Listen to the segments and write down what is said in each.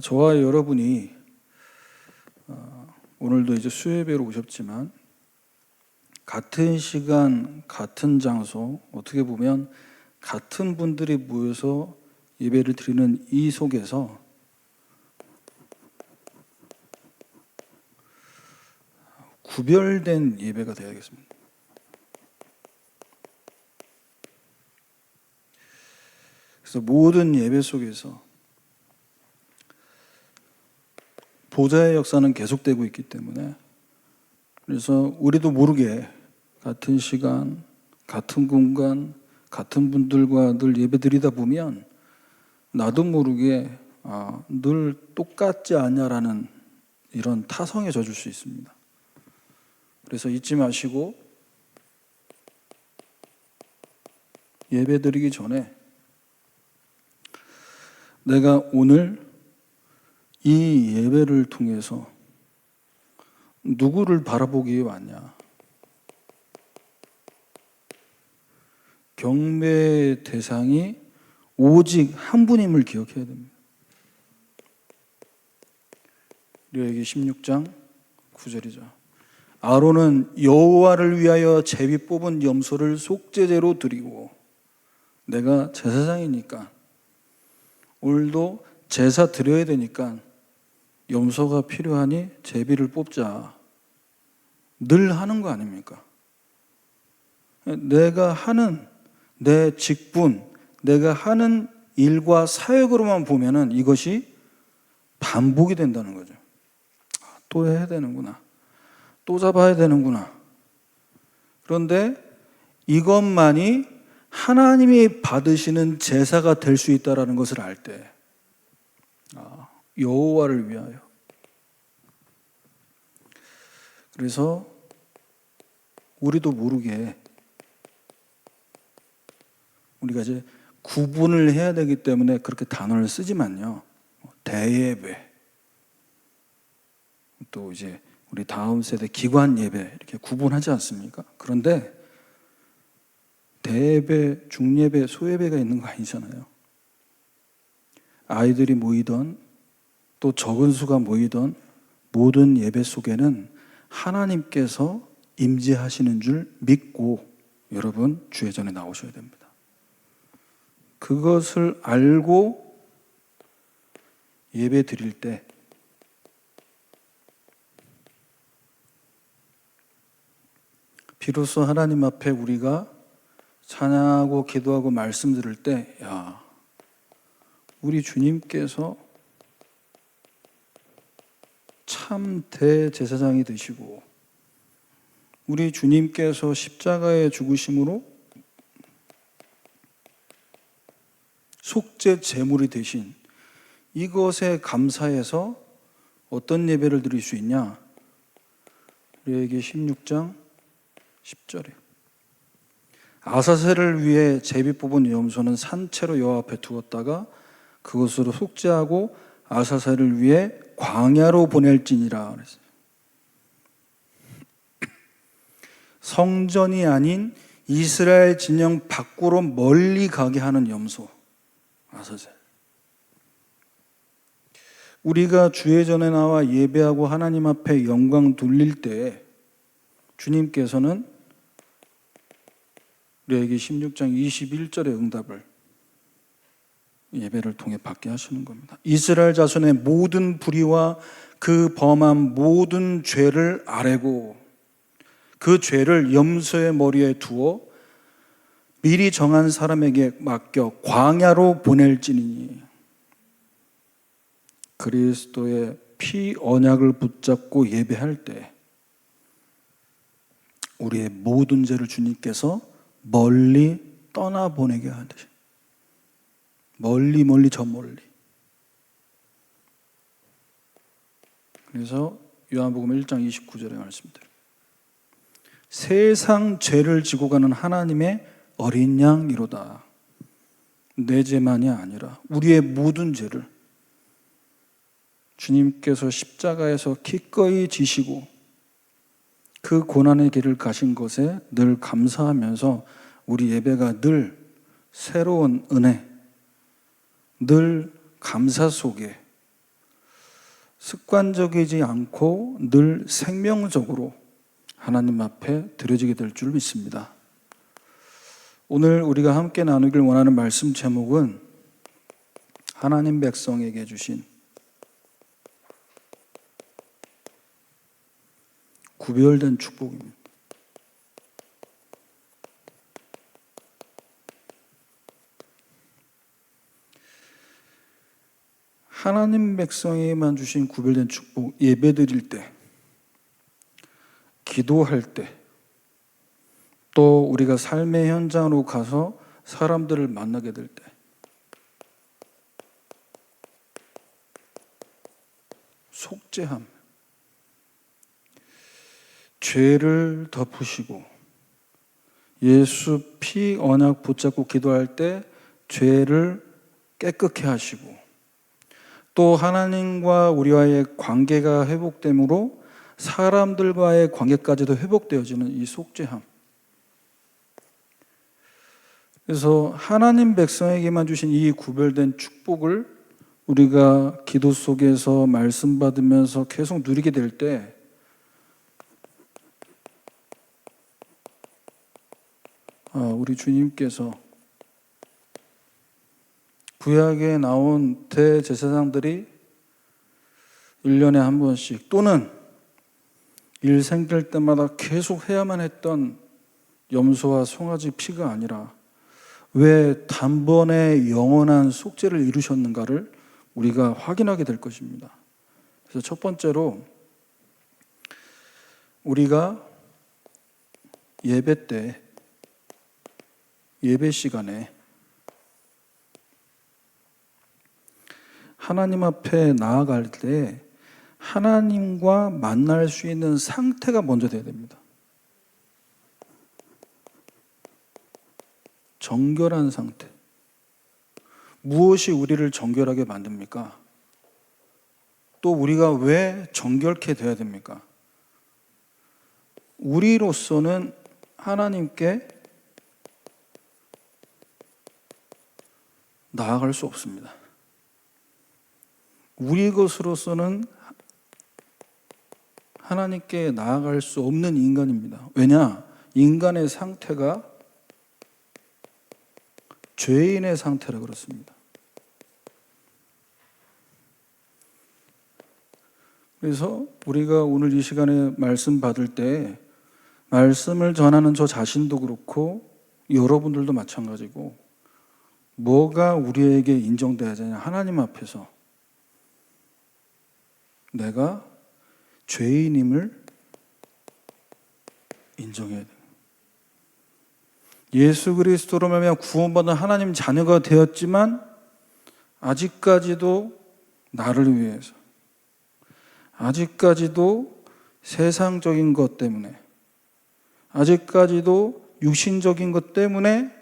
저와 여러분이 오늘도 이제 수요예배로 오셨지만 같은 시간, 같은 장소, 어떻게 보면 같은 분들이 모여서 예배를 드리는 이 속에서 구별된 예배가 되어야겠습니다. 그래서 모든 예배 속에서 보좌의 역사는 계속되고 있기 때문에, 그래서 우리도 모르게 같은 시간, 같은 공간, 같은 분들과 늘 예배 드리다 보면 나도 모르게 늘 똑같지 않냐라는 이런 타성에 젖을 수 있습니다. 그래서 잊지 마시고 예배 드리기 전에 내가 오늘 이 예배를 통해서 누구를 바라보기에 왔냐, 경배의 대상이 오직 한 분임을 기억해야 됩니다. 레위기 16장 9절이죠. 아론은 여호와를 위하여 제비 뽑은 염소를 속죄제로 드리고, 내가 제사장이니까 오늘도 제사 드려야 되니까 염소가 필요하니 제비를 뽑자, 늘 하는 거 아닙니까? 내가 하는 내 직분, 내가 하는 일과 사역으로만 보면은 이것이 반복이 된다는 거죠. 또 해야 되는구나, 또 잡아야 되는구나. 그런데 이것만이 하나님이 받으시는 제사가 될 수 있다는 것을 알 때, 여호와를 위하여. 그래서 우리도 모르게 우리가 이제 구분을 해야 되기 때문에 그렇게 단어를 쓰지만요, 대예배, 또 이제 우리 다음 세대 기관 예배 이렇게 구분하지 않습니까? 그런데 대예배, 중예배, 소예배가 있는 거 아니잖아요. 아이들이 모이던 또 적은 수가 모이던 모든 예배 속에는 하나님께서 임재하시는 줄 믿고 여러분 주의 전에 나오셔야 됩니다. 그것을 알고 예배 드릴 때 비로소 하나님 앞에 우리가 찬양하고 기도하고 말씀 들을 때, 우리 주님께서 참 대제사장이 되시고 우리 주님께서 십자가의 죽으심으로 속죄 제물이 되신 이것에 감사해서 어떤 예배를 드릴 수 있냐? 레위기 16장 10절에 아사셀을 위해 제비 뽑은 염소는 산채로 여호와 앞에 두었다가 그것으로 속죄하고 아사셀을 위해 광야로 보낼지니라 그랬어요. 성전이 아닌 이스라엘 진영 밖으로 멀리 가게 하는 염소, 아사셀. 우리가 주의 전에 나와 예배하고 하나님 앞에 영광 돌릴 때 주님께서는 레위기 16장 21절의 응답을 예배를 통해 받게 하시는 겁니다. 이스라엘 자손의 모든 불의와 그 범한 모든 죄를 아뢰고 그 죄를 염소의 머리에 두어 미리 정한 사람에게 맡겨 광야로 보낼지니, 그리스도의 피 언약을 붙잡고 예배할 때 우리의 모든 죄를 주님께서 멀리 떠나보내게 하듯이, 멀리 저 멀리. 그래서 요한복음 1장 29절의 말씀대로 세상 죄를 지고 가는 하나님의 어린 양이로다. 내 죄만이 아니라 우리의 모든 죄를 주님께서 십자가에서 기꺼이 지시고 그 고난의 길을 가신 것에 늘 감사하면서 우리 예배가 늘 새로운 은혜, 늘 감사 속에 습관적이지 않고 늘 생명적으로 하나님 앞에 드려지게 될 줄 믿습니다. 오늘 우리가 함께 나누길 원하는 말씀 제목은 하나님 백성에게 주신 구별된 축복입니다. 하나님 백성에게만 주신 구별된 축복, 예배 드릴 때, 기도할 때, 또 우리가 삶의 현장으로 가서 사람들을 만나게 될 때, 속죄함, 죄를 덮으시고 예수 피 언약 붙잡고 기도할 때 죄를 깨끗게 하시고, 또 하나님과 우리와의 관계가 회복됨으로 사람들과의 관계까지도 회복되어지는 이 속죄함. 그래서 하나님 백성에게만 주신 이 구별된 축복을 우리가 기도 속에서 말씀 받으면서 계속 누리게 될 때 우리 주님께서 구약에 나온 대제사장들이 1년에 한 번씩 또는 일 생길 때마다 계속 해야만 했던 염소와 송아지 피가 아니라 왜 단번에 영원한 속죄를 이루셨는가를 우리가 확인하게 될 것입니다. 그래서 첫 번째로 우리가 예배 때, 예배 시간에 하나님 앞에 나아갈 때 하나님과 만날 수 있는 상태가 먼저 돼야 됩니다. 정결한 상태. 무엇이 우리를 정결하게 만듭니까? 또 우리가 왜 정결케 돼야 됩니까? 우리로서는 하나님께 나아갈 수 없습니다. 우리 것으로서는 하나님께 나아갈 수 없는 인간입니다. 왜냐? 인간의 상태가 죄인의 상태라 그렇습니다. 그래서 우리가 오늘 이 시간에 말씀 받을 때 말씀을 전하는 저 자신도 그렇고 여러분들도 마찬가지고 뭐가 우리에게 인정돼야 되냐? 하나님 앞에서 내가 죄인임을 인정해야 돼요. 예수 그리스도로 말미암아 구원받은 하나님 자녀가 되었지만 아직까지도 나를 위해서, 아직까지도 세상적인 것 때문에, 아직까지도 육신적인 것 때문에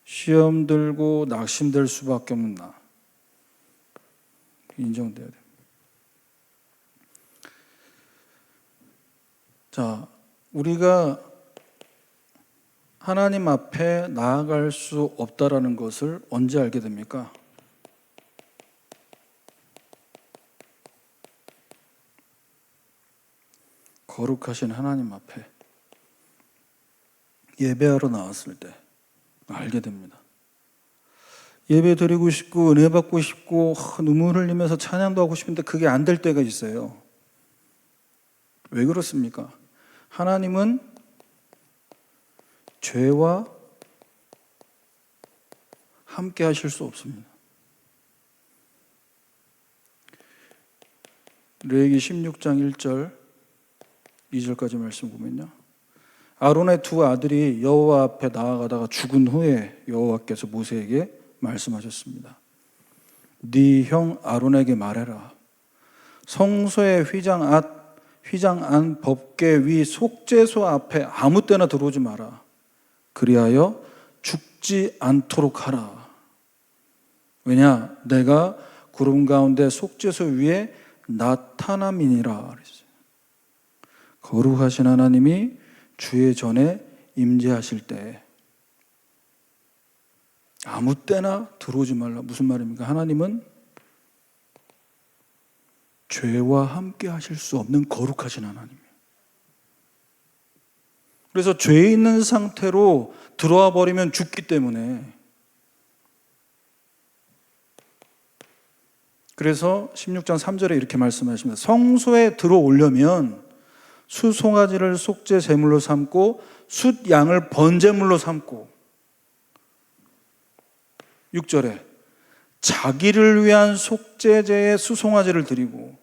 시험 들고 낙심될 수밖에 없는 나. 인정돼야 돼요. 자, 우리가 하나님 앞에 나아갈 수 없다라는 것을 언제 알게 됩니까? 거룩하신 하나님 앞에 예배하러 나왔을 때 알게 됩니다. 예배 드리고 싶고 은혜 받고 싶고 눈물 흘리면서 찬양도 하고 싶은데 그게 안 될 때가 있어요. 왜 그렇습니까? 하나님은 죄와 함께 하실 수 없습니다. 레위기 16장 1절 2절까지 말씀 보면요, 아론의 두 아들이 여호와 앞에 나아가다가 죽은 후에 여호와께서 모세에게 말씀하셨습니다. 네 형 아론에게 말해라. 성소의 휘장 안 법궤 위 속죄소 앞에 아무 때나 들어오지 마라. 그리하여 죽지 않도록 하라. 왜냐? 내가 구름 가운데 속죄소 위에 나타남이니라 그랬어요. 거룩하신 하나님이 주의 전에 임재하실 때 아무 때나 들어오지 말라. 무슨 말입니까? 하나님은 죄와 함께 하실 수 없는 거룩하신 하나님. 그래서 죄에 있는 상태로 들어와 버리면 죽기 때문에, 그래서 16장 3절에 이렇게 말씀하십니다. 성소에 들어오려면 수송아지를 속죄 제물로 삼고 숫 양을 번제물로 삼고, 6절에 자기를 위한 속죄제에 수송아지를 드리고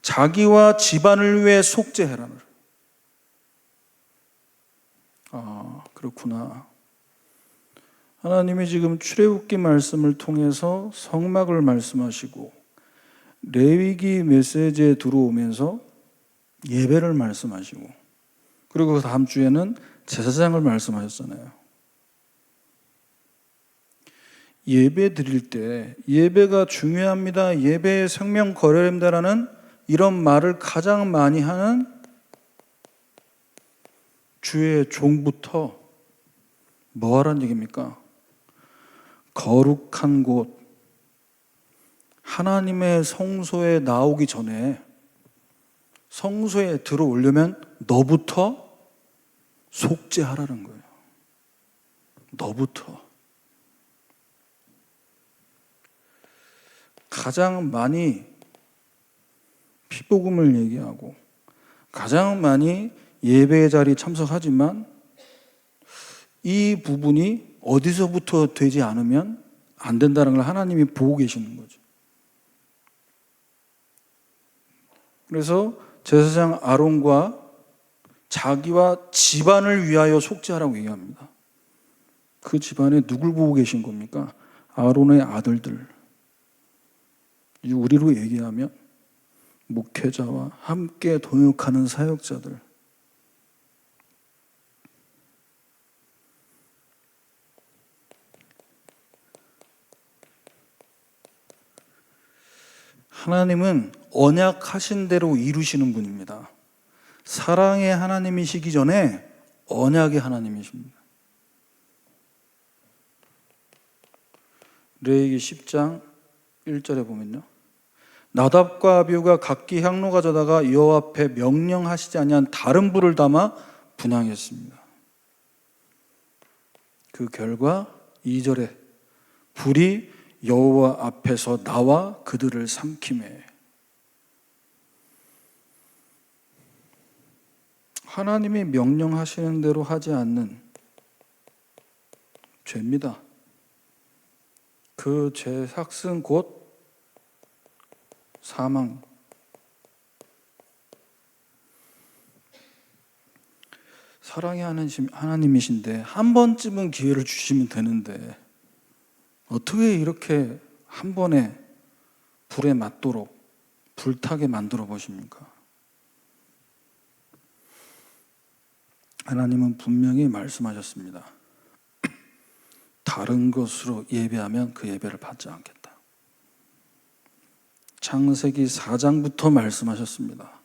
자기와 집안을 위해 속죄해라는. 그렇구나. 하나님이 지금 출애굽기 말씀을 통해서 성막을 말씀하시고 레위기 메시지에 들어오면서 예배를 말씀하시고, 그리고 그 다음 주에는 제사장을 말씀하셨잖아요. 예배 드릴 때 예배가 중요합니다, 예배의 생명 거래입니다라는 이런 말을 가장 많이 하는 주의 종부터 뭐 하라는 얘기입니까? 거룩한 곳, 하나님의 성소에 나오기 전에 성소에 들어오려면 너부터 속죄하라는 거예요. 너부터. 가장 많이 피복음을 얘기하고 가장 많이 예배의 자리에 참석하지만 이 부분이 어디서부터 되지 않으면 안 된다는 걸 하나님이 보고 계시는 거죠. 그래서 제사장 아론과 자기와 집안을 위하여 속죄하라고 얘기합니다. 그 집안에 누굴 보고 계신 겁니까? 아론의 아들들. 우리로 얘기하면 목회자와 함께 동역하는 사역자들. 하나님은 언약하신 대로 이루시는 분입니다. 사랑의 하나님이시기 전에 언약의 하나님이십니다. 레위기 10장 1절에 보면요, 나답과 아비후가 각기 향로 가져다가 여호와 앞에 명령하시지 아니한 다른 불을 담아 분향했습니다. 그 결과 2절에 불이 여호와 앞에서 나와 그들을 삼키매. 하나님이 명령하시는 대로 하지 않는 죄입니다. 그 죄 삭은 곧 사망. 사랑의 하나님이신데 한 번쯤은 기회를 주시면 되는데 어떻게 이렇게 한 번에 불에 맞도록 불타게 만들어 보십니까? 하나님은 분명히 말씀하셨습니다. 다른 것으로 예배하면 그 예배를 받지 않겠다. 창세기 4장부터 말씀하셨습니다.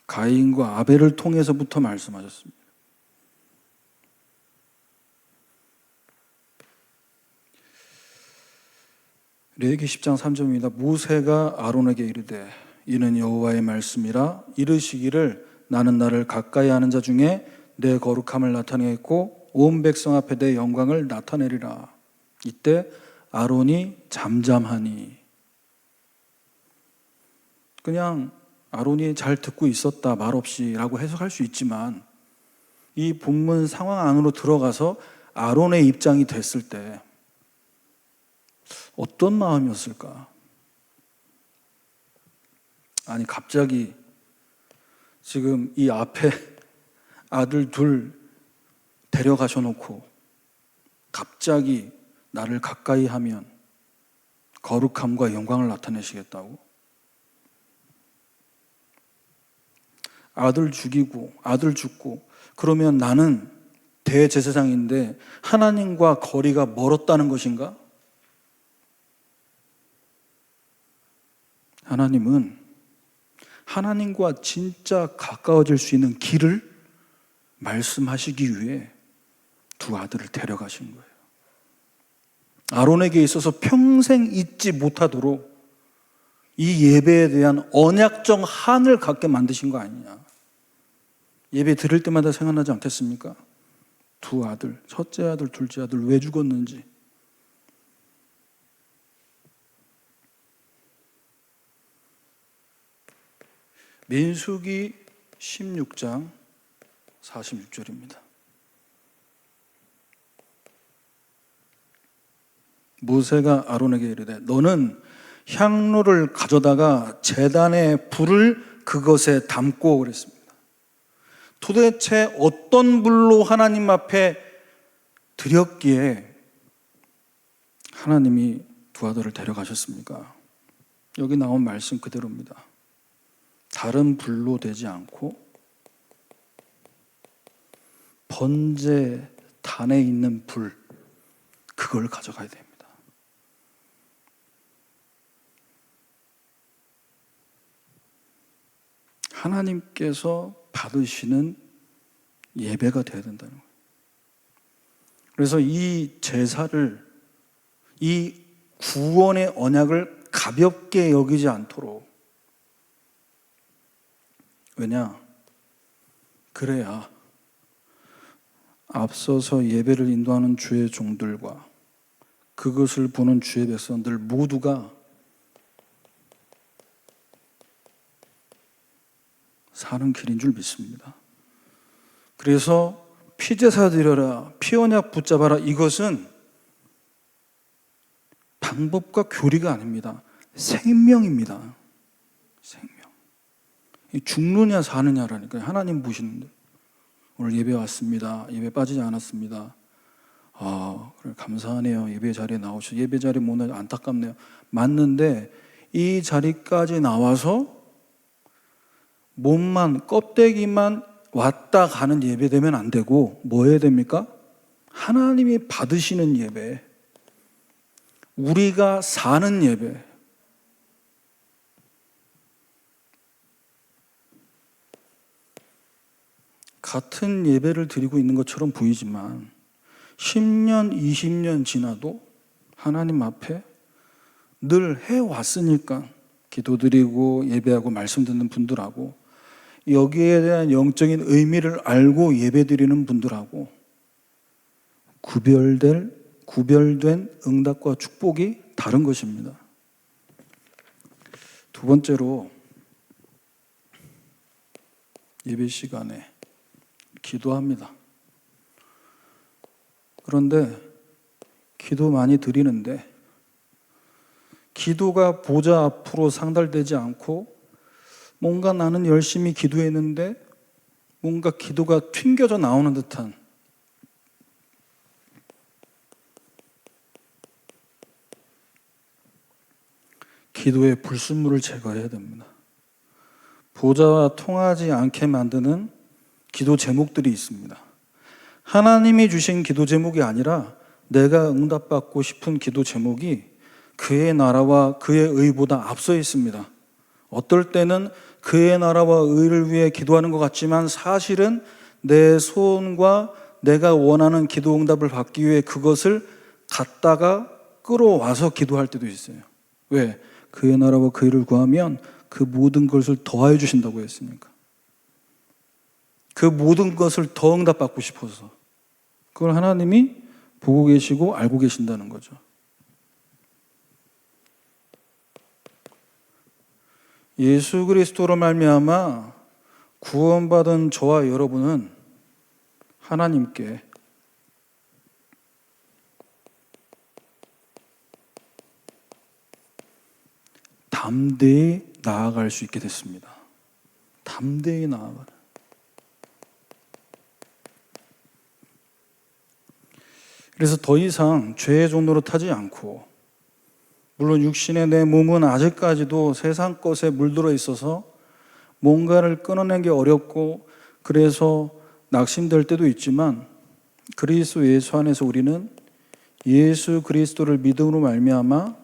가인과 아벨을 통해서부터 말씀하셨습니다. 레위기 10장 3절입니다. 모세가 아론에게 이르되 이는 여호와의 말씀이라 이르시기를 나는 나를 가까이 하는 자 중에 내 거룩함을 나타내겠고 온 백성 앞에 내 영광을 나타내리라. 이때 아론이 잠잠하니. 그냥 아론이 잘 듣고 있었다 말없이 라고 해석할 수 있지만 이 본문 상황 안으로 들어가서 아론의 입장이 됐을 때 어떤 마음이었을까? 아니 갑자기 지금 이 앞에 아들 둘 데려가셔 놓고 갑자기 나를 가까이 하면 거룩함과 영광을 나타내시겠다고? 아들 죽이고 아들 죽고 그러면 나는 대제사장인데 하나님과 거리가 멀었다는 것인가? 하나님은 하나님과 진짜 가까워질 수 있는 길을 말씀하시기 위해 두 아들을 데려가신 거예요. 아론에게 있어서 평생 잊지 못하도록 이 예배에 대한 언약적 한을 갖게 만드신 거 아니냐. 예배 드릴 때마다 생각나지 않겠습니까? 두 아들, 첫째 아들, 둘째 아들 왜 죽었는지. 민수기 16장 46절입니다. 모세가 아론에게 이르되 너는 향로를 가져다가 제단에 불을 그것에 담고 그랬습니다. 도대체 어떤 불로 하나님 앞에 드렸기에 하나님이 두 아들을 데려가셨습니까? 여기 나온 말씀 그대로입니다. 다른 불로 되지 않고 번제단에 있는 불, 그걸 가져가야 됩니다. 하나님께서 받으시는 예배가 되어야 된다는 거예요. 그래서 이 제사를, 이 구원의 언약을 가볍게 여기지 않도록, 왜냐? 그래야 앞서서 예배를 인도하는 주의 종들과 그것을 보는 주의 백성들 모두가 사는 길인 줄 믿습니다. 그래서 피제사 드려라, 피언약 붙잡아라, 이것은 방법과 교리가 아닙니다. 생명입니다. 생명. 죽느냐 사느냐라니까요. 하나님 보시는데 오늘 예배 왔습니다. 예배 빠지지 않았습니다. 그래, 감사하네요. 예배 자리에 나오셔서. 예배 자리에 못 나와서 안타깝네요. 맞는데 이 자리까지 나와서 몸만, 껍데기만 왔다 가는 예배 되면 안 되고 뭐 해야 됩니까? 하나님이 받으시는 예배, 우리가 사는 예배. 같은 예배를 드리고 있는 것처럼 보이지만 10년, 20년 지나도 하나님 앞에 늘 해왔으니까 기도드리고 예배하고 말씀 듣는 분들하고 여기에 대한 영적인 의미를 알고 예배드리는 분들하고 구별된 응답과 축복이 다른 것입니다. 두 번째로 예배 시간에 기도합니다. 그런데 기도 많이 드리는데 기도가 보좌 앞으로 상달되지 않고 뭔가 나는 열심히 기도했는데 뭔가 기도가 튕겨져 나오는 듯한 기도의 불순물을 제거해야 됩니다. 보좌와 통하지 않게 만드는 기도 제목들이 있습니다. 하나님이 주신 기도 제목이 아니라 내가 응답받고 싶은 기도 제목이 그의 나라와 그의 의보다 앞서 있습니다. 어떨 때는 그의 나라와 의를 위해 기도하는 것 같지만 사실은 내 소원과 내가 원하는 기도 응답을 받기 위해 그것을 갖다가 끌어와서 기도할 때도 있어요. 왜? 그의 나라와 그 의를 구하면 그 모든 것을 더하여 주신다고 했으니까. 그 모든 것을 더 응답받고 싶어서. 그걸 하나님이 보고 계시고 알고 계신다는 거죠. 예수 그리스도로 말미암아 구원받은 저와 여러분은 하나님께 담대히 나아갈 수 있게 됐습니다. 담대히 나아가라. 그래서 더 이상 죄의 종로로 타지 않고, 물론 육신의 내 몸은 아직까지도 세상 것에 물들어 있어서 뭔가를 끊어내기 어렵고 그래서 낙심될 때도 있지만 그리스도 예수 안에서 우리는 예수 그리스도를 믿음으로 말미암아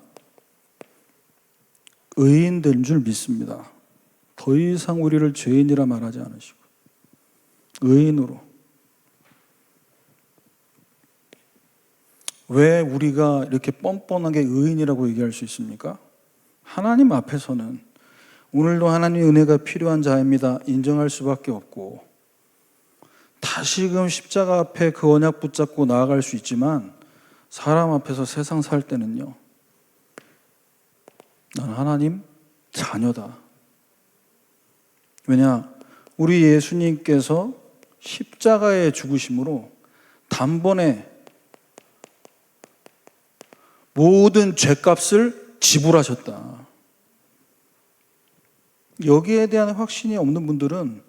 의인된 줄 믿습니다. 더 이상 우리를 죄인이라 말하지 않으시고 의인으로. 왜 우리가 이렇게 뻔뻔하게 의인이라고 얘기할 수 있습니까? 하나님 앞에서는 오늘도 하나님의 은혜가 필요한 자입니다 인정할 수밖에 없고, 다시금 십자가 앞에 그 언약 붙잡고 나아갈 수 있지만, 사람 앞에서 세상 살 때는요, 난 하나님 자녀다. 왜냐? 우리 예수님께서 십자가의 죽으심으로 단번에 모든 죄값을 지불하셨다. 여기에 대한 확신이 없는 분들은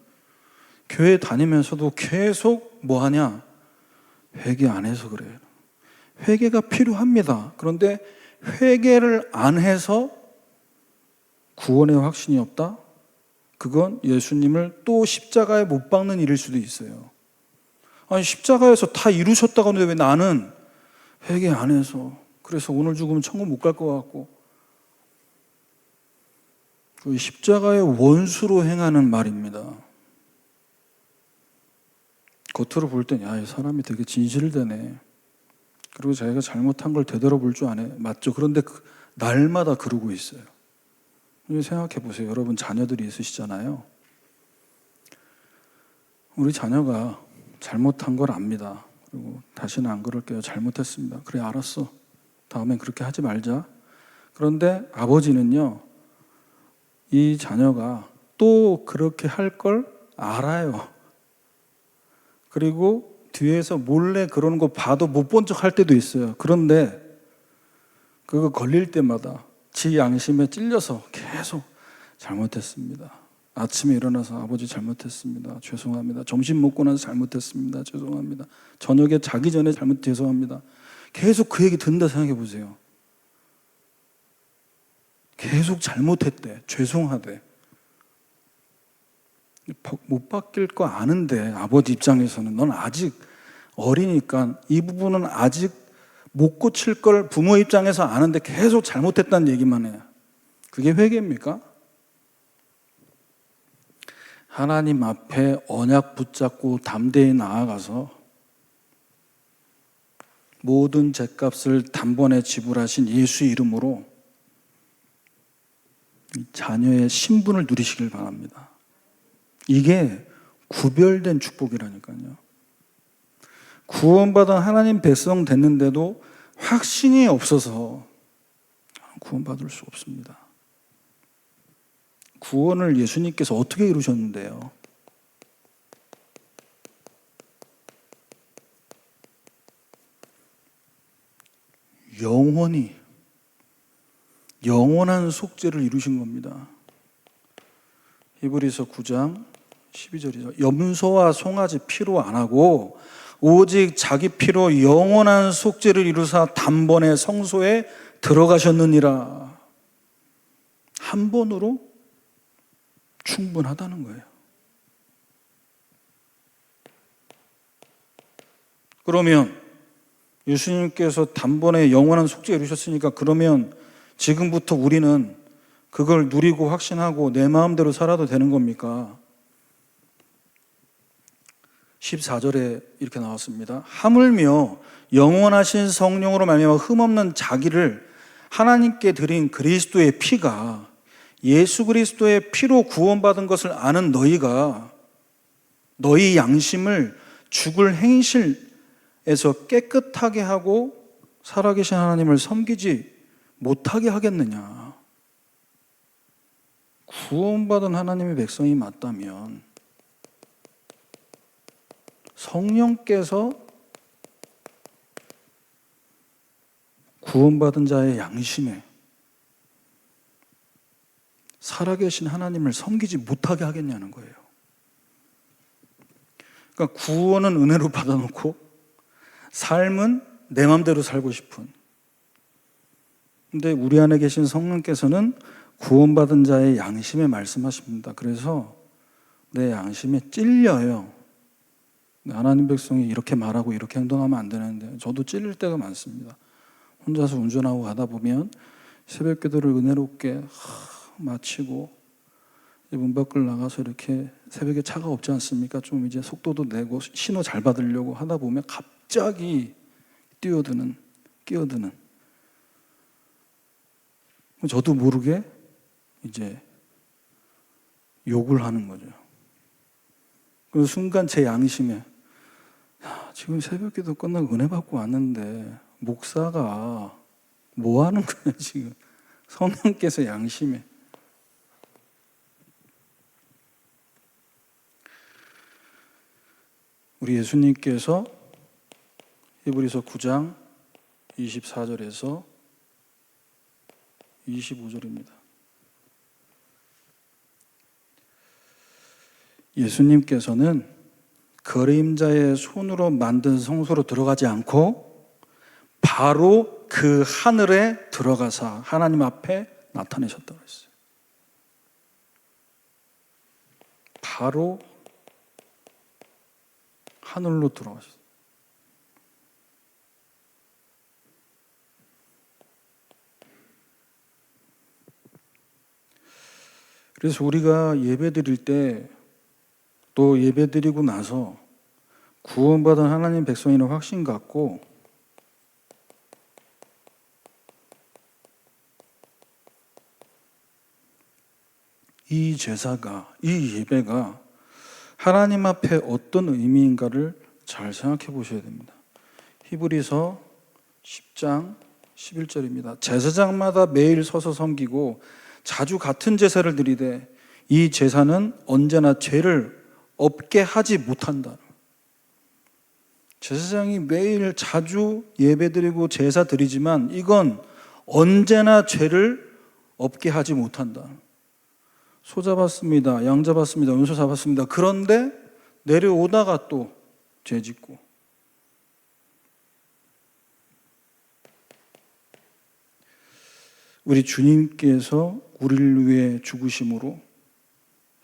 교회 다니면서도 계속 뭐 하냐? 회개 안 해서 그래요. 회개가 필요합니다. 그런데 회개를 안 해서 구원의 확신이 없다? 그건 예수님을 또 십자가에 못 박는 일일 수도 있어요. 아니, 십자가에서 다 이루셨다고 하는데 왜 나는 회개 안 해서, 그래서 오늘 죽으면 천국 못 갈 것 같고, 그 십자가의 원수로 행하는 말입니다. 겉으로 볼 땐, 야, 이 사람이 되게 진실되네. 그리고 자기가 잘못한 걸 되돌아볼 줄 아네. 맞죠? 그런데 날마다 그러고 있어요. 생각해 보세요. 여러분 자녀들이 있으시잖아요. 우리 자녀가 잘못한 걸 압니다. 그리고 다시는 안 그럴게요. 잘못했습니다. 그래, 알았어. 다음엔 그렇게 하지 말자. 그런데 아버지는요, 이 자녀가 또 그렇게 할 걸 알아요. 그리고 뒤에서 몰래 그러는 거 봐도 못 본 척 할 때도 있어요. 그런데 그거 걸릴 때마다 지 양심에 찔려서 계속 잘못했습니다. 아침에 일어나서 아버지 잘못했습니다. 죄송합니다. 점심 먹고 나서 잘못했습니다. 죄송합니다. 저녁에 자기 전에 죄송합니다. 계속 그 얘기 듣는다 생각해 보세요. 계속 잘못했대. 죄송하대. 못 바뀔 거 아는데 아버지 입장에서는 넌 아직 어리니까 이 부분은 아직 못 고칠 걸 부모 입장에서 아는데 계속 잘못했다는 얘기만 해요. 그게 회개입니까? 하나님 앞에 언약 붙잡고 담대히 나아가서 모든 죄값을 단번에 지불하신 예수 이름으로 자녀의 신분을 누리시길 바랍니다. 이게 구별된 축복이라니까요. 구원받은 하나님 백성 됐는데도 확신이 없어서 구원받을 수 없습니다. 구원을 예수님께서 어떻게 이루셨는데요? 영원한 속죄를 이루신 겁니다. 히브리서 9장 12절이죠. 염소와 송아지 피로 안 하고 오직 자기 피로 영원한 속죄를 이루사 단번에 성소에 들어가셨느니라. 한 번으로 충분하다는 거예요. 그러면 예수님께서 단번에 영원한 속죄 이루셨으니까, 그러면 지금부터 우리는 그걸 누리고 확신하고 내 마음대로 살아도 되는 겁니까? 14절에 이렇게 나왔습니다. 하물며 영원하신 성령으로 말미암아 흠없는 자기를 하나님께 드린 그리스도의 피가, 예수 그리스도의 피로 구원받은 것을 아는 너희가 너희 양심을 죽을 행실에서 깨끗하게 하고 살아계신 하나님을 섬기지 못하게 하겠느냐. 구원받은 하나님의 백성이 맞다면 성령께서 구원받은 자의 양심에 살아계신 하나님을 섬기지 못하게 하겠냐는 거예요. 그러니까 구원은 은혜로 받아놓고 삶은 내 마음대로 살고 싶은. 근데 우리 안에 계신 성령께서는 구원받은 자의 양심에 말씀하십니다. 그래서 내 양심에 찔려요. 하나님 백성이 이렇게 말하고 이렇게 행동하면 안 되는데, 저도 찔릴 때가 많습니다. 혼자서 운전하고 가다 보면 새벽 기도를 은혜롭게 마치고 문 밖을 나가서 이렇게, 새벽에 차가 없지 않습니까? 좀 이제 속도도 내고 신호 잘 받으려고 하다 보면 갑자기 끼어드는 저도 모르게 이제 욕을 하는 거죠. 그 순간 제 양심에, 지금 새벽기도 끝나고 은혜 받고 왔는데 목사가 뭐 하는 거야 지금. 성령께서 양심에. 우리 예수님께서 히브리서 9장 24절에서 25절입니다. 예수님께서는 그림자의 손으로 만든 성소로 들어가지 않고 바로 그 하늘에 들어가사 하나님 앞에 나타내셨다고 했어요. 바로 하늘로 들어가셨어요. 그래서 우리가 예배 드릴 때, 또 예배 드리고 나서 구원받은 하나님 백성이라는 확신 갖고 이 제사가, 이 예배가 하나님 앞에 어떤 의미인가를 잘 생각해 보셔야 됩니다. 히브리서 10장 11절입니다. 제사장마다 매일 서서 섬기고 자주 같은 제사를 드리되 이 제사는 언제나 죄를 없게 하지 못한다. 제사장이 매일 자주 예배드리고 제사 드리지만 이건 언제나 죄를 없게 하지 못한다. 소 잡았습니다, 양 잡았습니다, 은소 잡았습니다. 그런데 내려오다가 또 죄 짓고. 우리 주님께서 우리를 위해 죽으심으로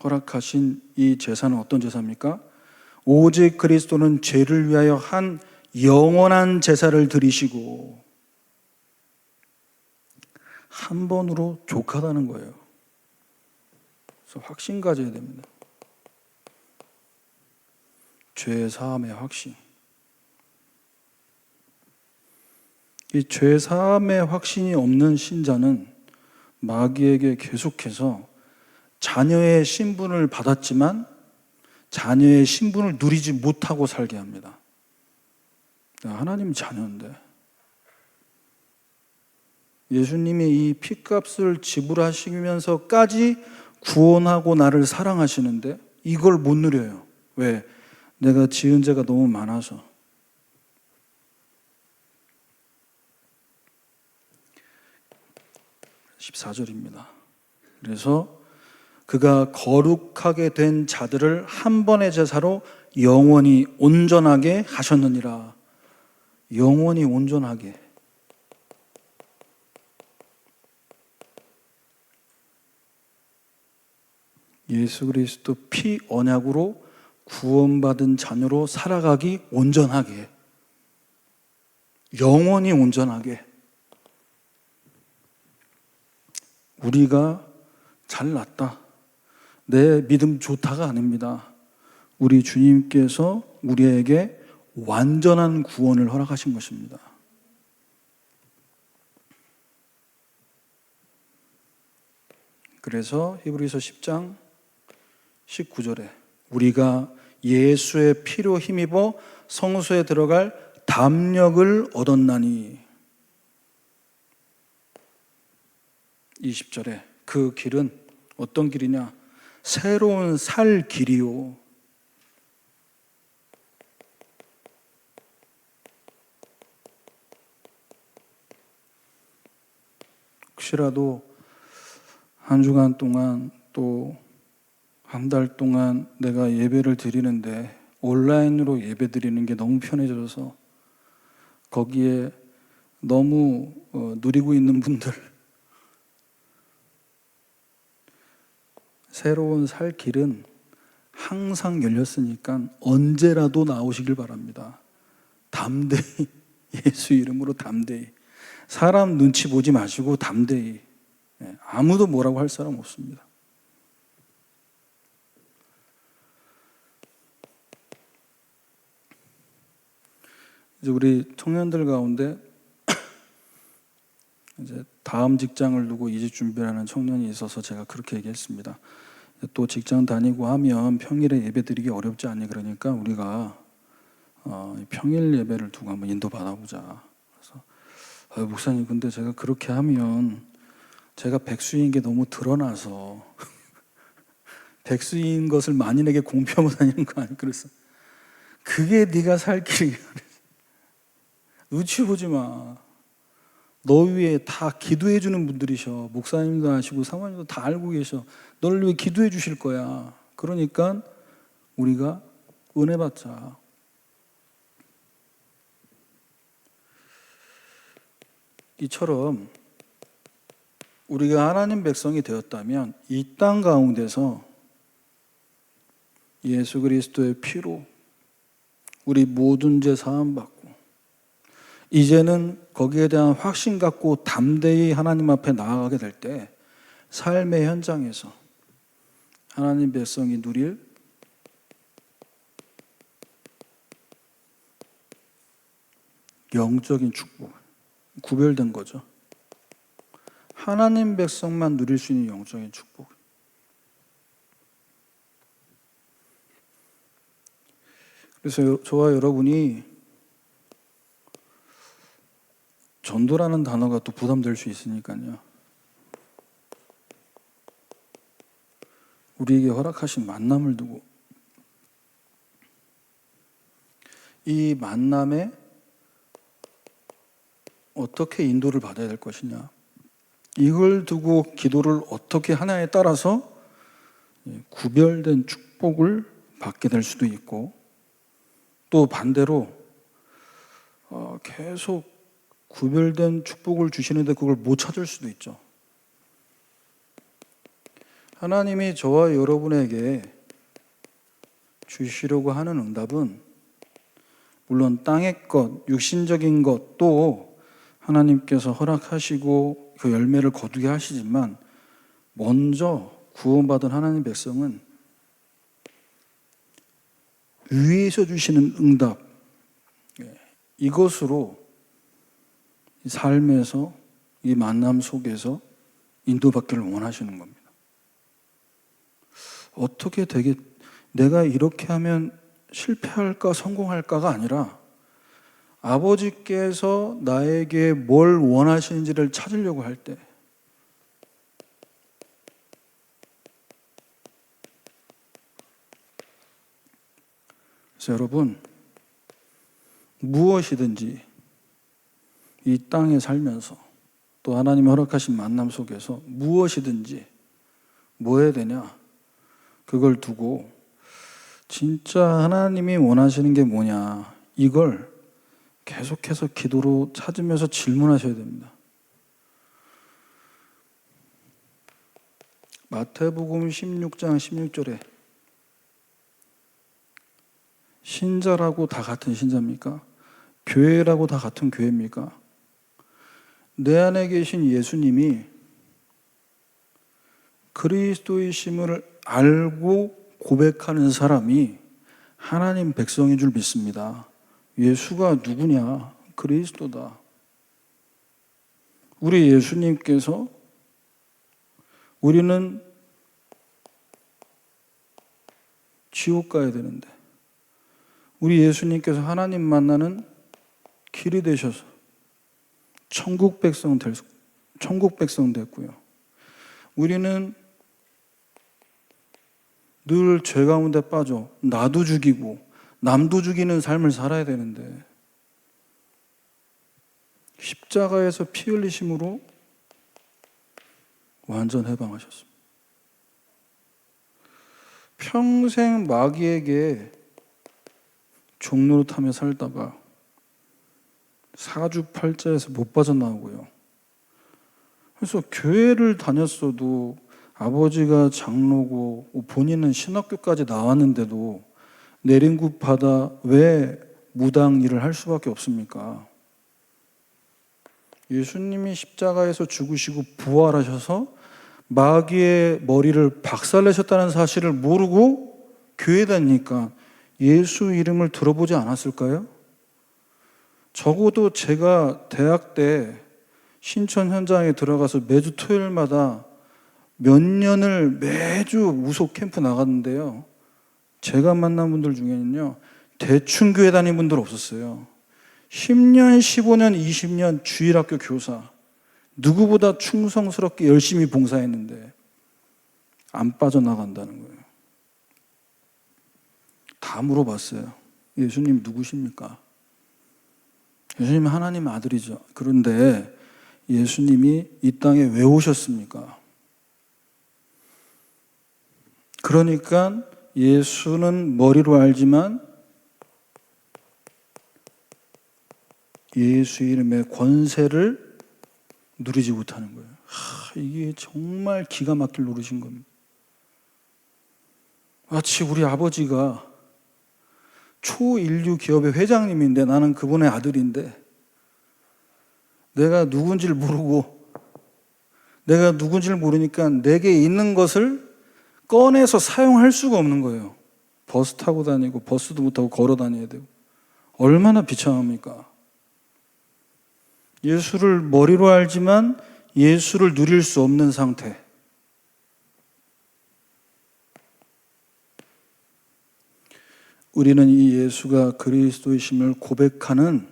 허락하신 이 제사는 어떤 제사입니까? 오직 그리스도는 죄를 위하여 한 영원한 제사를 드리시고 한 번으로 족하다는 거예요. 그래서 확신 가져야 됩니다. 죄 사함의 확신. 이 죄 사함의 확신이 없는 신자는 마귀에게 계속해서 자녀의 신분을 받았지만 자녀의 신분을 누리지 못하고 살게 합니다. 하나님 자녀인데 예수님이 이 핏값을 지불하시면서까지 구원하고 나를 사랑하시는데 이걸 못 누려요. 왜? 내가 지은 죄가 너무 많아서. (14절입니다) 그래서 그가 거룩하게 된 자들을 한 번의 제사로 영원히 온전하게 하셨느니라. 영원히 온전하게. 예수 그리스도 피 언약으로 구원받은 자녀로 살아가기 온전하게. 영원히 온전하게. 우리가 잘났다, 내 믿음 좋다가 아닙니다. 우리 주님께서 우리에게 완전한 구원을 허락하신 것입니다. 그래서 히브리서 10장 19절에 우리가 예수의 피로 힘입어 성소에 들어갈 담력을 얻었나니, 20절에 그 길은 어떤 길이냐? 새로운 살 길이요. 혹시라도 한 주간 동안 또 한 달 동안 내가 예배를 드리는데 온라인으로 예배 드리는 게 너무 편해져서 거기에 너무 누리고 있는 분들, 새로운 살 길은 항상 열렸으니까 언제라도 나오시길 바랍니다. 담대히, 예수 이름으로 담대히. 사람 눈치 보지 마시고 담대히. 아무도 뭐라고 할 사람 없습니다. 이제 우리 청년들 가운데 이제 다음 직장을 두고 이직 준비하는 청년이 있어서 제가 그렇게 얘기했습니다. 또 직장 다니고 하면 평일에 예배 드리기 어렵지 않니? 그러니까 우리가 평일 예배를 두고 한번 인도 받아보자. 그래서 목사님, 근데 제가 그렇게 하면 제가 백수인 게 너무 드러나서 백수인 것을 만인에게 공표하고 다니는 거 아니야? 그래서 그게 네가 살 길이야. 눈치 보지 마. 너 위에 다 기도해 주는 분들이셔. 목사님도 아시고 사모님도 다 알고 계셔. 너를 위해 기도해 주실 거야. 그러니까 우리가 은혜 받자. 이처럼 우리가 하나님 백성이 되었다면 이 땅 가운데서 예수 그리스도의 피로 우리 모든 죄 사함 받고 이제는 거기에 대한 확신 갖고 담대히 하나님 앞에 나아가게 될 때 삶의 현장에서 하나님 백성이 누릴 영적인 축복, 구별된 거죠. 하나님 백성만 누릴 수 있는 영적인 축복. 그래서 저와 여러분이 전도라는 단어가 또 부담될 수 있으니까요. 우리에게 허락하신 만남을 두고 이 만남에 어떻게 인도를 받아야 될 것이냐, 이걸 두고 기도를 어떻게 하냐에 따라서 구별된 축복을 받게 될 수도 있고, 또 반대로 계속 구별된 축복을 주시는데 그걸 못 찾을 수도 있죠. 하나님이 저와 여러분에게 주시려고 하는 응답은 물론 땅의 것, 육신적인 것도 하나님께서 허락하시고 그 열매를 거두게 하시지만, 먼저 구원받은 하나님 백성은 위에서 주시는 응답, 이것으로 이 삶에서, 이 만남 속에서 인도받기를 원하시는 겁니다. 어떻게 내가 이렇게 하면 실패할까 성공할까가 아니라 아버지께서 나에게 뭘 원하시는지를 찾으려고 할 때, 그래서 여러분, 무엇이든지 이 땅에 살면서 또 하나님이 허락하신 만남 속에서 무엇이든지 뭐 해야 되냐, 그걸 두고 진짜 하나님이 원하시는 게 뭐냐, 이걸 계속해서 기도로 찾으면서 질문하셔야 됩니다. 마태복음 16장 16절에 신자라고 다 같은 신자입니까? 교회라고 다 같은 교회입니까? 내 안에 계신 예수님이 그리스도이심을 알고 고백하는 사람이 하나님 백성인 줄 믿습니다. 예수가 누구냐? 그리스도다. 우리 예수님께서 우리는 지옥 가야 되는데 우리 예수님께서 하나님 만나는 길이 되셔서 천국 백성 됐고요. 우리는 늘 죄 가운데 빠져 나도 죽이고 남도 죽이는 삶을 살아야 되는데 십자가에서 피 흘리심으로 완전 해방하셨습니다. 평생 마귀에게 종노릇하며 살다가 사주팔자에서 못 빠져나오고요. 그래서 교회를 다녔어도 아버지가 장로고 본인은 신학교까지 나왔는데도 내린굿 받아 왜 무당 일을 할 수밖에 없습니까? 예수님이 십자가에서 죽으시고 부활하셔서 마귀의 머리를 박살내셨다는 사실을 모르고 교회 다니니까 예수 이름을 들어보지 않았을까요? 적어도 제가 대학 때 신천 현장에 들어가서 매주 토요일마다 몇 년을 매주 우소 캠프 나갔는데요. 제가 만난 분들 중에는요, 대충 교회 다닌 분들 없었어요. 10년, 15년, 20년 주일학교 교사, 누구보다 충성스럽게 열심히 봉사했는데 안 빠져나간다는 거예요. 다 물어봤어요. 예수님 누구십니까? 예수님 하나님 아들이죠. 그런데 예수님이 이 땅에 왜 오셨습니까? 그러니까 예수는 머리로 알지만 예수 이름의 권세를 누리지 못하는 거예요. 이게 정말 기가 막힐 노릇인 겁니다. 마치 우리 아버지가 초인류 기업의 회장님인데 나는 그분의 아들인데 내가 누군지를 모르니까 내게 있는 것을 꺼내서 사용할 수가 없는 거예요. 버스 타고 다니고 버스도 못 타고 걸어 다녀야 되고 얼마나 비참합니까? 예수를 머리로 알지만 예수를 누릴 수 없는 상태. 우리는 이 예수가 그리스도이심을 고백하는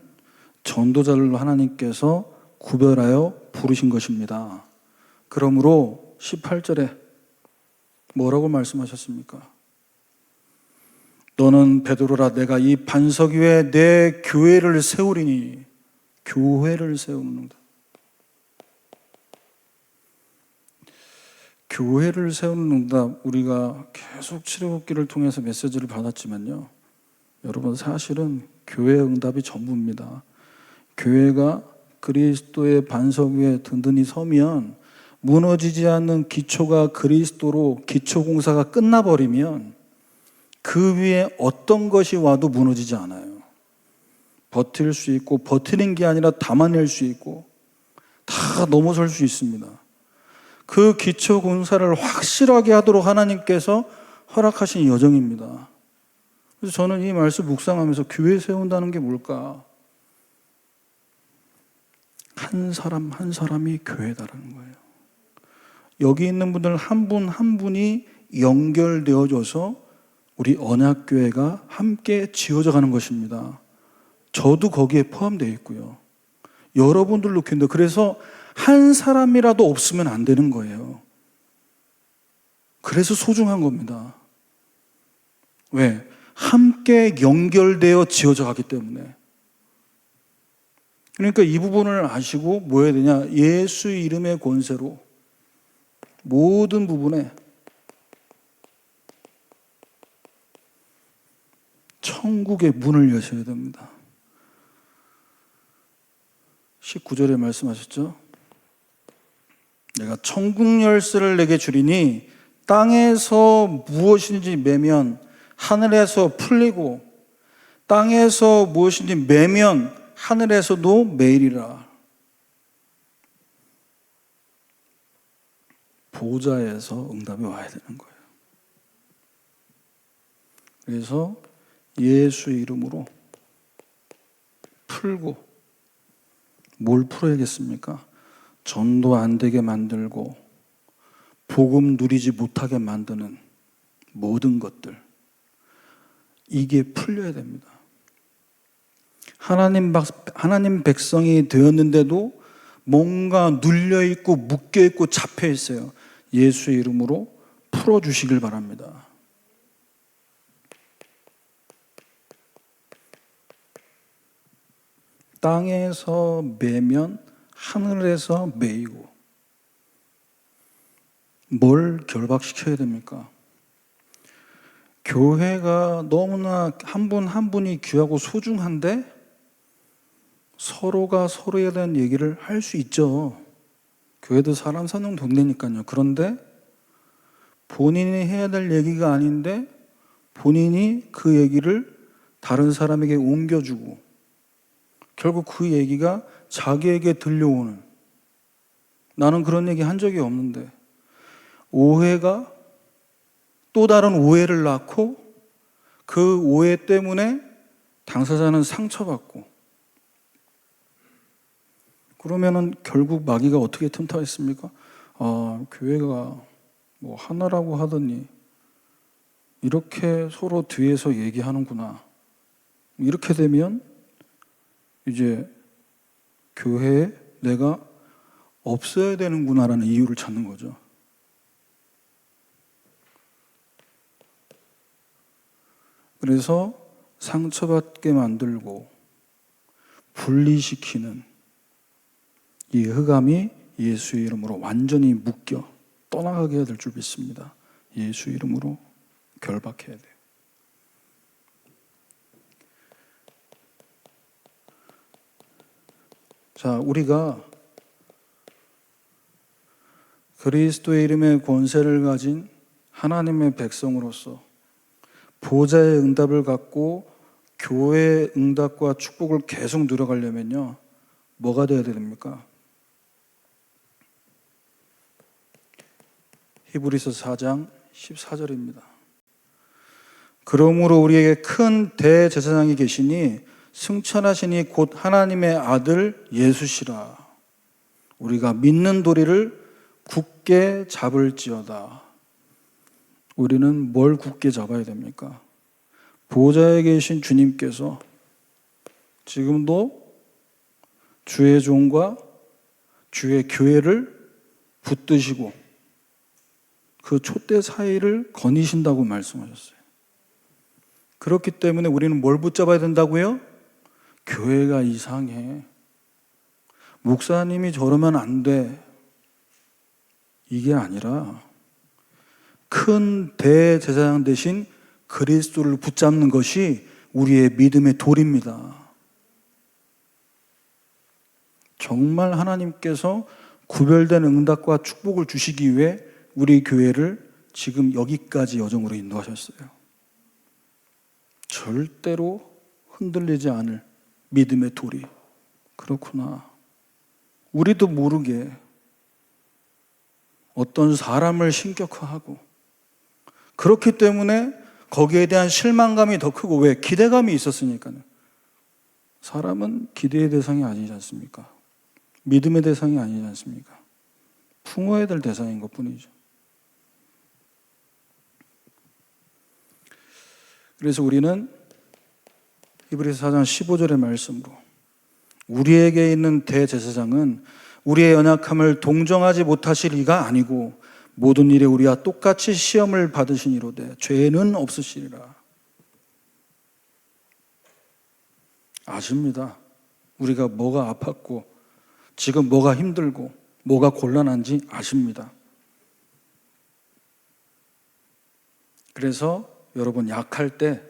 전도자를 하나님께서 구별하여 부르신 것입니다. 그러므로 18절에 뭐라고 말씀하셨습니까? 너는 베드로라, 내가 이 반석 위에 내 교회를 세우리니. 교회를 세우는다. 교회를 세우는 응답, 우리가 계속 출애굽기를 통해서 메시지를 받았지만요, 여러분 사실은 교회의 응답이 전부입니다. 교회가 그리스도의 반석 위에 든든히 서면, 무너지지 않는 기초가 그리스도로 기초공사가 끝나버리면 그 위에 어떤 것이 와도 무너지지 않아요. 버틸 수 있고, 버티는 게 아니라 담아낼 수 있고 다 넘어설 수 있습니다. 그 기초 공사를 확실하게 하도록 하나님께서 허락하신 여정입니다. 그래서 저는 이 말씀 묵상하면서 교회 세운다는 게 뭘까? 한 사람 한 사람이 교회다라는 거예요. 여기 있는 분들 한 분 한 분이 연결되어져서 우리 언약교회가 함께 지어져 가는 것입니다. 저도 거기에 포함되어 있고요. 여러분들도 교회인데, 그래서 한 사람이라도 없으면 안 되는 거예요. 그래서 소중한 겁니다. 왜? 함께 연결되어 지어져 가기 때문에. 그러니까 이 부분을 아시고 뭐 해야 되냐? 예수 이름의 권세로 모든 부분에 천국의 문을 여셔야 됩니다. 19절에 말씀하셨죠? 내가 천국 열쇠를 내게 주리니 땅에서 무엇인지 매면 하늘에서 풀리고 땅에서 무엇인지 매면 하늘에서도 매이리라. 보좌에서 응답이 와야 되는 거예요. 그래서 예수 이름으로 풀고, 뭘 풀어야겠습니까? 전도 안 되게 만들고 복음 누리지 못하게 만드는 모든 것들, 이게 풀려야 됩니다. 하나님 백성이 되었는데도 뭔가 눌려있고 묶여있고 잡혀있어요. 예수 이름으로 풀어주시길 바랍니다. 땅에서 매면 하늘에서 매이고. 뭘 결박시켜야 됩니까? 교회가 너무나 한 분 한 분이 귀하고 소중한데 서로가 서로에 대한 얘기를 할 수 있죠. 교회도 사람 사는 동네니까요. 그런데 본인이 해야 될 얘기가 아닌데 본인이 그 얘기를 다른 사람에게 옮겨주고 결국 그 얘기가 자기에게 들려오는, 나는 그런 얘기 한 적이 없는데 오해가 또 다른 오해를 낳고 그 오해 때문에 당사자는 상처받고, 그러면은 결국 마귀가 어떻게 틈타했습니까? 교회가 뭐 하나라고 하더니 이렇게 서로 뒤에서 얘기하는구나. 이렇게 되면 이제 교회에 내가 없어야 되는구나라는 이유를 찾는 거죠. 그래서 상처받게 만들고 분리시키는 이 흑암이 예수의 이름으로 완전히 묶여 떠나가게 해야 될 줄 믿습니다. 예수 이름으로 결박해야 돼요. 자, 우리가 그리스도의 이름의 권세를 가진 하나님의 백성으로서 보좌의 응답을 갖고 교회의 응답과 축복을 계속 누려가려면요, 뭐가 되어야 됩니까? 히브리서 4장 14절입니다. 그러므로 우리에게 큰 대제사장이 계시니 승천하시니 곧 하나님의 아들 예수시라. 우리가 믿는 도리를 굳게 잡을지어다. 우리는 뭘 굳게 잡아야 됩니까? 보좌에 계신 주님께서 지금도 주의 종과 주의 교회를 붙드시고 그 촛대 사이를 거니신다고 말씀하셨어요. 그렇기 때문에 우리는 뭘 붙잡아야 된다고요? 교회가 이상해. 목사님이 저러면 안 돼. 이게 아니라 큰 대제사장 대신 그리스도를 붙잡는 것이 우리의 믿음의 도리입니다. 정말 하나님께서 구별된 응답과 축복을 주시기 위해 우리 교회를 지금 여기까지 여정으로 인도하셨어요. 절대로 흔들리지 않을 믿음의 도리. 그렇구나. 우리도 모르게 어떤 사람을 신격화하고 그렇기 때문에 거기에 대한 실망감이 더 크고, 왜? 기대감이 있었으니까요. 사람은 기대의 대상이 아니지 않습니까? 믿음의 대상이 아니지 않습니까? 품어야 될 대상인 것뿐이죠. 그래서 우리는 히브리서 4장 15절의 말씀으로 우리에게 있는 대제사장은 우리의 연약함을 동정하지 못하실 이가 아니고 모든 일에 우리와 똑같이 시험을 받으시니로되 죄는 없으시리라. 아십니다. 우리가 뭐가 아팠고 지금 뭐가 힘들고 뭐가 곤란한지 아십니다. 그래서 여러분, 약할 때,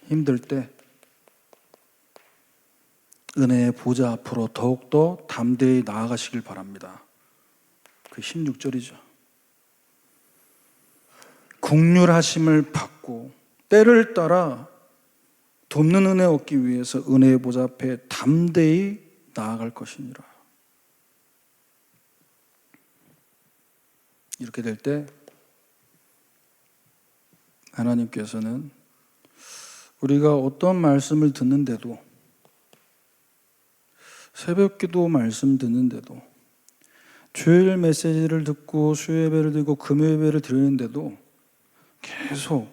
힘들 때 은혜의 보좌 앞으로 더욱더 담대히 나아가시길 바랍니다. 그 16절이죠. 긍휼하심을 받고 때를 따라 돕는 은혜 얻기 위해서 은혜의 보좌 앞에 담대히 나아갈 것이니라. 이렇게 될 때 하나님께서는 우리가 어떤 말씀을 듣는데도, 새벽기도 말씀 듣는데도, 주일 메시지를 듣고 수요예배를 드리고 금요예배를 드리는데도 계속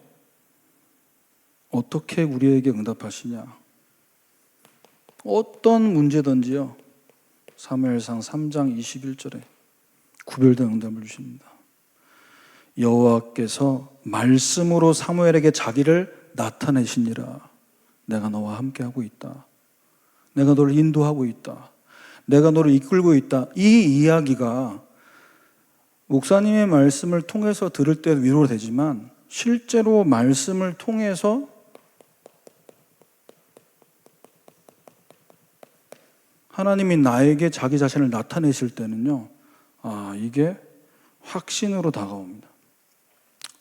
어떻게 우리에게 응답하시냐, 어떤 문제든지요, 사무엘상 3장 21절에 구별된 응답을 주십니다. 여호와께서 말씀으로 사무엘에게 자기를 나타내시니라. 내가 너와 함께하고 있다. 내가 너를 인도하고 있다. 내가 너를 이끌고 있다. 이 이야기가 목사님의 말씀을 통해서 들을 때 위로가 되지만 실제로 말씀을 통해서 하나님이 나에게 자기 자신을 나타내실 때는요, 이게 확신으로 다가옵니다.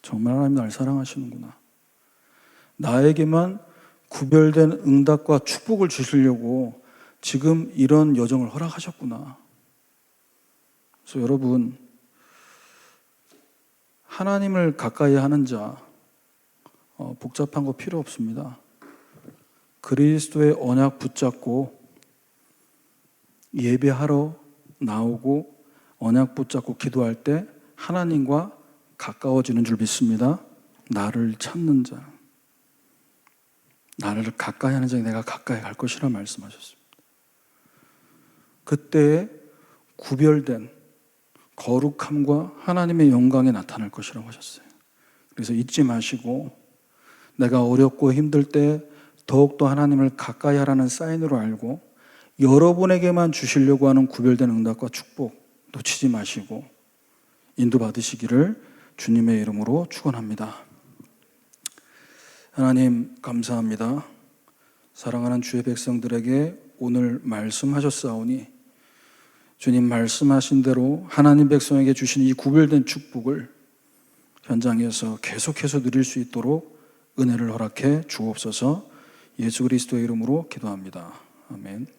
정말 하나님 날 사랑하시는구나. 나에게만 구별된 응답과 축복을 주시려고 지금 이런 여정을 허락하셨구나. 그래서 여러분, 하나님을 가까이 하는 자, 복잡한 거 필요 없습니다. 그리스도의 언약 붙잡고 예배하러 나오고 언약 붙잡고 기도할 때 하나님과 가까워지는 줄 믿습니다. 나를 찾는 자, 나를 가까이 하는 자에 내가 가까이 갈 것이라 말씀하셨습니다. 그때 구별된 거룩함과 하나님의 영광이 나타날 것이라고 하셨어요. 그래서 잊지 마시고 내가 어렵고 힘들 때 더욱더 하나님을 가까이 하라는 사인으로 알고 여러분에게만 주시려고 하는 구별된 응답과 축복 놓치지 마시고 인도받으시기를 주님의 이름으로 축원합니다. 하나님 감사합니다. 사랑하는 주의 백성들에게 오늘 말씀하셨사오니 주님 말씀하신 대로 하나님 백성에게 주신 이 구별된 축복을 현장에서 계속해서 누릴 수 있도록 은혜를 허락해 주옵소서. 예수 그리스도의 이름으로 기도합니다. 아멘.